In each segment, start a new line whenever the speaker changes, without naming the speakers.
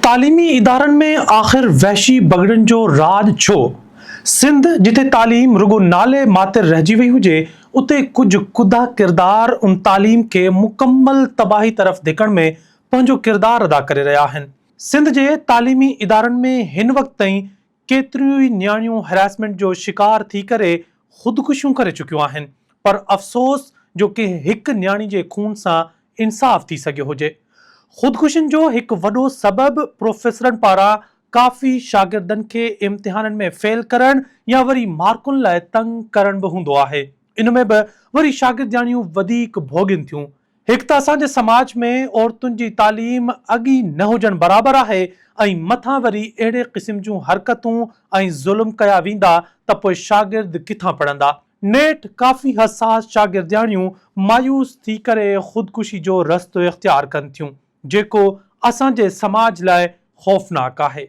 तालीमी इदारनि में आख़िर वहशी बगड़नि जो राज छो? सिंध जिथे तालीम रुगो नाले मातिर रहिजी वई हुजे, उते कुछ कुदा किरदार उन तालीम के मुकम्मल तबाही तरफ़ धिकण में पंहिंजो किरदार अदा करे रहिया आहिनि। सिंध जे तालीमी इदारनि में हिन वक़्त ताईं केतिरियूं ई नियाणियूं हैरेसमेंट जो शिकार थी करे ख़ुदकुशियूं करे चुकियूं आहिनि, पर अफ़सोस जो कि हिक नियाणी जे खून सां इंसाफ़ थी सघियो हुजे। ख़ुदकुशियुनि जो हिकु वॾो सबबु प्रोफेसरनि पारां काफ़ी शागिर्दनि खे इम्तिहाननि में फेल करण या वरी मार्कुनि लाइ तंग करण बि हूंदो आहे। इन में बि वरी शागिर्दियाणियूं वधीक भोॻिन थियूं। हिकु त असांजे समाज में औरतुनि जी तालीम अॻी न हुजण बराबरि आहे, ऐं मथां वरी अहिड़े क़िस्म जूं हरकतूं ऐं ज़ुल्म कया वेंदा त पोइ शागिर्द किथां पढ़ंदा। नेठि काफ़ी हसास शागिर्दियाणियूं मायूस थी करे ख़ुदकुशी जो रस्तो इख्तियार कनि थियूं, जेको असांजे समाज लाइ ख़ौफ़नाक आहे।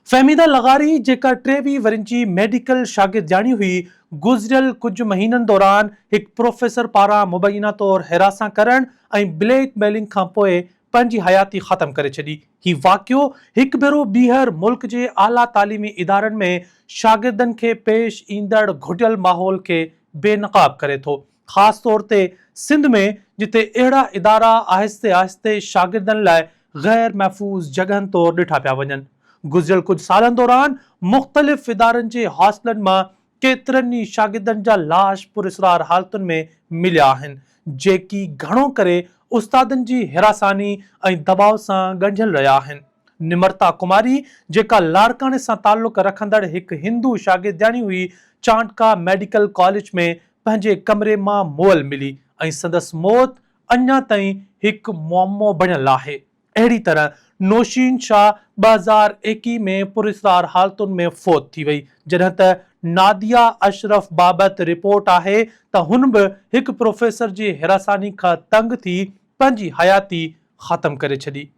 फ़हमीदा लगारी जेका 23 वरनि जी मेडिकल शागिर्दियाणी हुई, गुज़िरियल कुझु महीननि दौरान हिकु प्रोफेसर पारां मुबैना तौरु हिरासा करण ऐं ब्लैकमेलिंग खां पोइ पंहिंजी हयाती ख़तमु करे छॾी। हीउ वाक़ियो हिकु भेरो ॿीहर मुल्क जे आला तालीमी इदारनि में शागिर्दनि खे पेश ईंदड़ घुटियल माहौल खे बेनक़ाब करे थो, ख़ासि तौर ते सिंध में, जिते अहिड़ा इदारा आहिस्ते आहिस्ते शागिर्दनि लाइ गैर महफ़ूज़ जॻहनि तौरु ॾिठा पिया वञनि। गुज़िरियल कुझु सालनि दौरान मुख़्तलिफ़ इदारनि जे हॉस्टलनि मां केतिरनि ई शागिर्दनि जा लाश पुरअसरार हालतुनि में मिलिया आहिनि, जेकी घणो करे उस्तादनि जी हिरासानी ऐं दबाव सां ॻंढियल रहिया आहिनि। निमरता कुमारी जेका लाड़काने सां ताल्लुक़ रखंदड़ हिकु हिंदू शागिर्दियाणी हुई, चांडका मेडिकल कॉलेज में पंहिंजे कमरे मां मुअल मिली ऐं संदसि मौत अञा ताईं हिकु मुअम्मो बणियल आहे। अहिड़ी तरह नौशीन शाह 2021 में पुरअसरार हालतुनि में फ़ौत थी वई, जॾहिं त नादिया अशरफ बाबति रिपोर्ट आहे त हुन बि हिकु प्रोफेसर जी हिरासानी खां तंग थी पंहिंजी हयाती ख़तमु करे छॾी।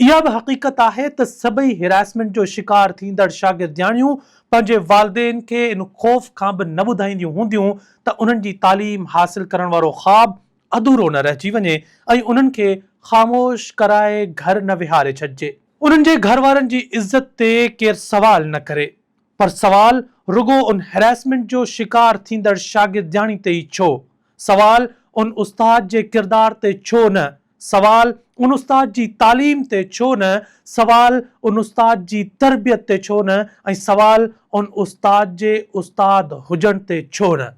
इहा बि हक़ीक़त आहे त सभई हिरासमेंट जो शिकार थींदड़ शागिर्दियाणियूं पंहिंजे वालिदेन खे इन ख़ौफ़ खां बि न ॿुधाईंदियूं हूंदियूं त उन्हनि जी तालीम हासिल करण वारो ख़्वाबु अधूरो न रहिजी वञे ऐं उन्हनि खे ख़ामोश कराए घर न विहारे छॾिजे। उन्हनि जे घर वारनि जी इज़त ते केरु सवाल न करे, पर सवाल रुगो उन हैरेसमेंट जो शिकार थींदड़ शागिर्दियाणी ते ई छो? सवाल उन उस्ताद जे किरदार ते छो न? सवाल उन उस्ताद जी तालीम ते छो न? सवाल उन उस्ताद जी तरबियत ते छो न? ऐं सवाल उन उस्ताद जे उस्ताद हुजण ते छो न?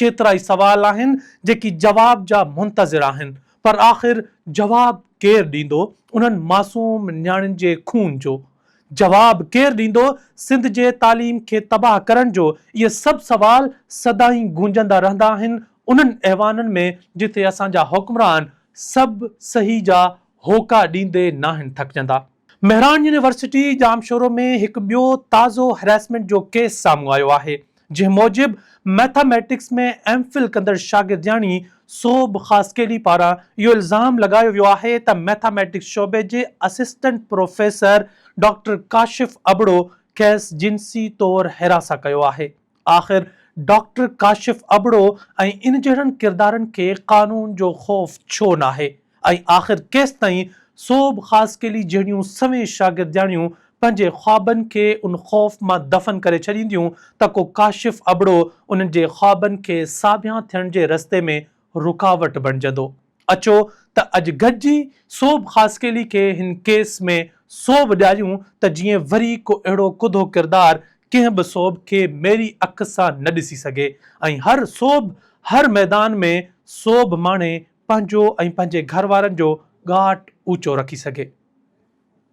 केतिरा ई सवाल आहिनि जेकी जवाब जा मुंतज़िर आहिनि, पर आख़िर जवाब केरु ॾींदो उन्हनि मासूम नियाणियुनि जे खून जो? जवाब केरु ॾींदो सिंध जे तालीम खे तबाह करण जो? इहे सभु सवाल सदाईं गूंजंदा रहंदा आहिनि उन्हनि ऐवाननि में जिथे असांजा हुक्मरान सभु सही जा होका ॾींदे नाहिनि थकिजंदा। मेहरान यूनिवर्सिटी जामशोरो में हिकु ॿियो ताज़ो हैरेसमेंट जो केस साम्हूं आयो आहे, जंहिं मूजिबि मैथमेटिक्स में एमफिल कंदड़ शागिर्दियाणी सोब ख़ासकेली पारां इहो इल्ज़ाम लॻायो वियो आहे त मैथमेटिक्स शोबे जे assistant professor doctor Kashif Abro खेसि जिन्सी तौरु हिरासा कयो आहे। आख़िर डॉक्टर काशिफ अबड़ो ऐं इन जहिड़नि किरदारनि खे क़ानून जो ख़ौफ़ छो न आहे? ऐं आख़िर केसि ताईं सोब ख़ासकेली जहिड़ियूं सवें शागिर्दियाणियूं पंहिंजे ख़्वाबनि खे उन ख़ौफ़ मां दफ़न करे छॾींदियूं त को काशिफ अबड़ो उन्हनि जे ख़्वाबनि खे साबियां थियण जे रस्ते में रुकावट बणिजंदो। अचो त अॼु गॾिजी सोब ख़ासकेली खे हिन केस में सोभ ॾियारियूं त जीअं वरी को अहिड़ो कुदो किरदार कंहिं बि सोब खे मेरी अख सां न ॾिसी सघे ऐं हर सोब हर मैदान में सोब माणे पंहिंजो ऐं पंहिंजे घर वारनि जो ॻाट ऊचो रखी सघे।